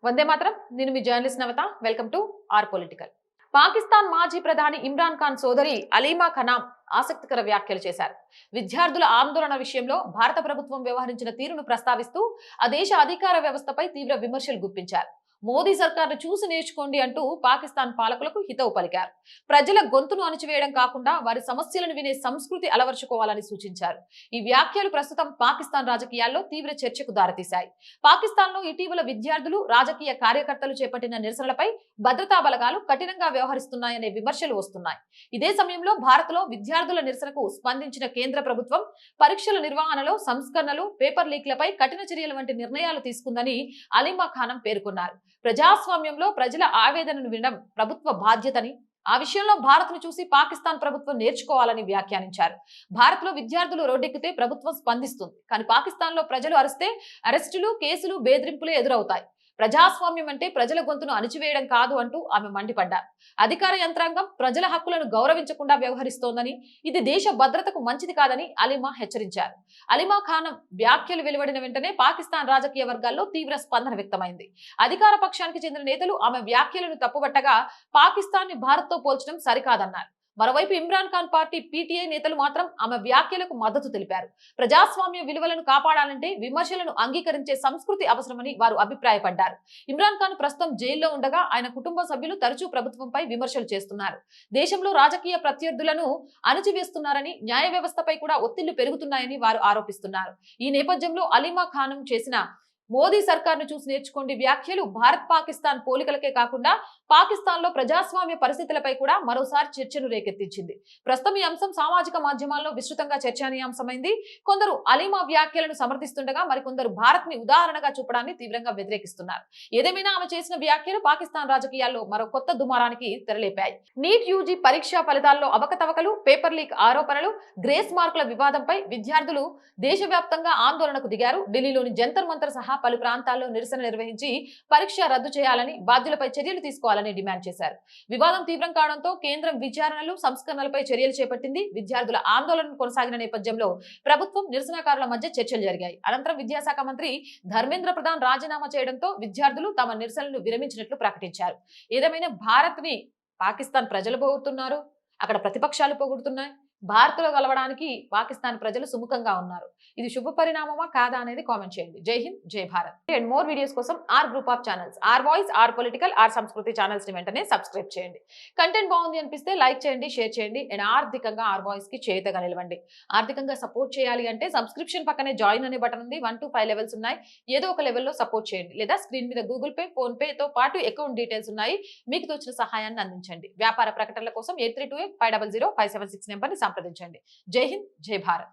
వందే మాత్రం. నేను మీ journalist Navata. Welcome to our political. Pakistan మాజీ ప్రధాని ఇమ్రాన్ ఖాన్ సోదరి అలీమా ఖనామ్ ఆసక్తికర వ్యాఖ్యలు చేశారు. విద్యార్థుల ఆందోళన విషయంలో భారత ప్రభుత్వం వ్యవహరించిన తీరును ప్రస్తావిస్తూ ఆ దేశ అధికార వ్యవస్థపై తీవ్ర విమర్శలు గుప్పించారు. మోదీ సర్కార్ను చూసి నేర్చుకోండి అంటూ పాకిస్తాన్ పాలకులకు హితవు పలికారు. ప్రజల గొంతును అణచివేయడం కాకుండా వారి సమస్యలను వినే సంస్కృతి అలవర్చుకోవాలని సూచించారు. ఈ వ్యాఖ్యలు ప్రస్తుతం పాకిస్తాన్ రాజకీయాల్లో తీవ్ర చర్చకు దారితీశాయి. పాకిస్తాన్ లో ఇటీవల విద్యార్థులు, రాజకీయ కార్యకర్తలు చేపట్టిన నిరసనలపై భద్రతా బలగాలు కఠినంగా వ్యవహరిస్తున్నాయనే విమర్శలు వస్తున్నాయి. ఇదే సమయంలో భారత్ లో విద్యార్థుల నిరసనకు స్పందించిన కేంద్ర ప్రభుత్వం పరీక్షల నిర్వహణలో సంస్కరణలు, పేపర్ లీక్లపై కఠిన చర్యల వంటి నిర్ణయాలు తీసుకుందని అలీమా ఖానం పేర్కొన్నారు. ప్రజాస్వామ్యంలో ప్రజల ఆవేదనను వినడం ప్రభుత్వ బాధ్యతని, ఆ విషయంలో భారత్ ను చూసి పాకిస్తాన్ ప్రభుత్వం నేర్చుకోవాలని వ్యాఖ్యానించారు. భారత్ లో విద్యార్థులు రోడ్డెక్కితే ప్రభుత్వం స్పందిస్తుంది, కానీ పాకిస్తాన్ లో ప్రజలు అరిస్తే అరెస్టులు, కేసులు, బెదిరింపులే ఎదురవుతాయి. ప్రజాస్వామ్యం అంటే ప్రజల గొంతును అణిచివేయడం కాదు అంటూ ఆమె మండిపడ్డారు. అధికార యంత్రాంగం ప్రజల హక్కులను గౌరవించకుండా వ్యవహరిస్తోందని, ఇది దేశ భద్రతకు మంచిది కాదని అలీమా హెచ్చరించారు. అలీమా ఖానం వ్యాఖ్యలు వెలువడిన వెంటనే పాకిస్తాన్ రాజకీయ వర్గాల్లో తీవ్ర స్పందన వ్యక్తమైంది. అధికార పక్షానికి చెందిన నేతలు ఆమె వ్యాఖ్యలను తప్పుబట్టగా పాకిస్తాన్ ని భారత్ తో పోల్చడం సరికాదన్నారు. మరోవైపు ఇమ్రాన్ ఖాన్ పార్టీ పీటీఐ నేతలు మాత్రం ఆమె వ్యాఖ్యలకు మద్దతు తెలిపారు. ప్రజాస్వామ్య విలువలను కాపాడాలంటే విమర్శలను అంగీకరించే సంస్కృతి అవసరమని వారు అభిప్రాయపడ్డారు. ఇమ్రాన్ ఖాన్ ప్రస్తుతం జైల్లో ఉండగా ఆయన కుటుంబ సభ్యులు తరచూ ప్రభుత్వంపై విమర్శలు చేస్తున్నారు. దేశంలో రాజకీయ ప్రత్యర్థులను అణచివేస్తున్నారని, న్యాయ వ్యవస్థపై కూడా ఒత్తిళ్లు పెరుగుతున్నాయని వారు ఆరోపిస్తున్నారు. ఈ నేపథ్యంలో అలీమా ఖానం చేసిన మోదీ సర్కార్ను చూసి నేర్చుకోండి వ్యాఖ్యలు భారత్ పాకిస్తాన్ పోలికలకే కాకుండా పాకిస్తాన్ లో ప్రజాస్వామ్య పరిస్థితులపై కూడా మరోసారి చర్చను రేకెత్తించింది. ప్రస్తుతం ఈ అంశం సామాజిక మాధ్యమాల్లో విస్తృతంగా చర్చనీయాంశమైంది. కొందరు అలీమా వ్యాఖ్యలను సమర్థిస్తుండగా మరికొందరు భారత్ ని ఉదాహరణగా చూపడాన్ని తీవ్రంగా వ్యతిరేకిస్తున్నారు. ఏదేమైనా ఆమె చేసిన వ్యాఖ్యలు పాకిస్తాన్ రాజకీయాల్లో మరో కొత్త దుమారానికి తెరలేపాయి. నీట్ యూజీ పరీక్షా ఫలితాల్లో అవకతవకలు, పేపర్ లీక్ ఆరోపణలు, గ్రేస్ మార్కుల వివాదంపై విద్యార్థులు దేశవ్యాప్తంగా ఆందోళనకు దిగారు. ఢిల్లీలోని జంతర్ మంతర్ సహా పలు ప్రాంతాల్లో నిరసన నిర్వహించి పరీక్ష రద్దు చేయాలని, బాధ్యులపై చర్యలు తీసుకోవాలని డిమాండ్ చేశారు. వివాదం తీవ్రం కావడంతో కేంద్రం విచారణలు, సంస్కరణలపై చర్యలు చేపట్టింది. విద్యార్థుల ఆందోళన కొనసాగిన నేపథ్యంలో ప్రభుత్వం, నిరసనకారుల మధ్య చర్చలు జరిగాయి. అనంతరం విద్యాశాఖ మంత్రి ధర్మేంద్ర ప్రధాన్ రాజీనామా చేయడంతో విద్యార్థులు తమ నిరసనలను విరమించినట్లు ప్రకటించారు. ఏదేమైనా భారత్ ని పాకిస్తాన్ ప్రజలు పొగుడుతున్నారు, అక్కడ ప్రతిపక్షాలు పొగుడుతున్నాయి. భారత్ లో కలవడానికి పాకిస్తాన్ ప్రజలు సుముఖంగా ఉన్నారు. ఇది శుభ పరిణామమా కాదా అనేది కామెంట్ చేయండి. జై హింద్, జై భారత్. అండ్ మోర్ వీడియోస్ కోసం R group of channels, R voice, R political, R Sanskriti channels ని వెంటనే సబ్స్క్రైబ్ చేయండి. కంటెంట్ బాగుంది అనిపిస్తే లైక్ చేయండి, షేర్ చేయండి. అండ్ ఆర్థికంగా ఆర్ వాయిస్ కి చేతగా నిలవండి. ఆర్థికంగా సపోర్ట్ చేయాలి అంటే సబ్స్క్రిప్షన్ పక్కనే జాయిన్ అనే బటన్ ఉంది. 1 to 5 లెవెల్స్ ఉన్నాయి. ఏదో ఒక లెవెల్లో సపోర్ట్ చేయండి, లేదా స్క్రీన్ మీద గూగుల్ పే, ఫోన్ పే తో పాటు అకౌంట్ డీటెయిల్స్ ఉన్నాయి. మీకు తోచిన సహాయాన్ని అందించండి. వ్యాపార ప్రకటనల కోసం 8328500576 నెంబర్ ని సంప్రదించండి. జై హింద్, జై భారత్.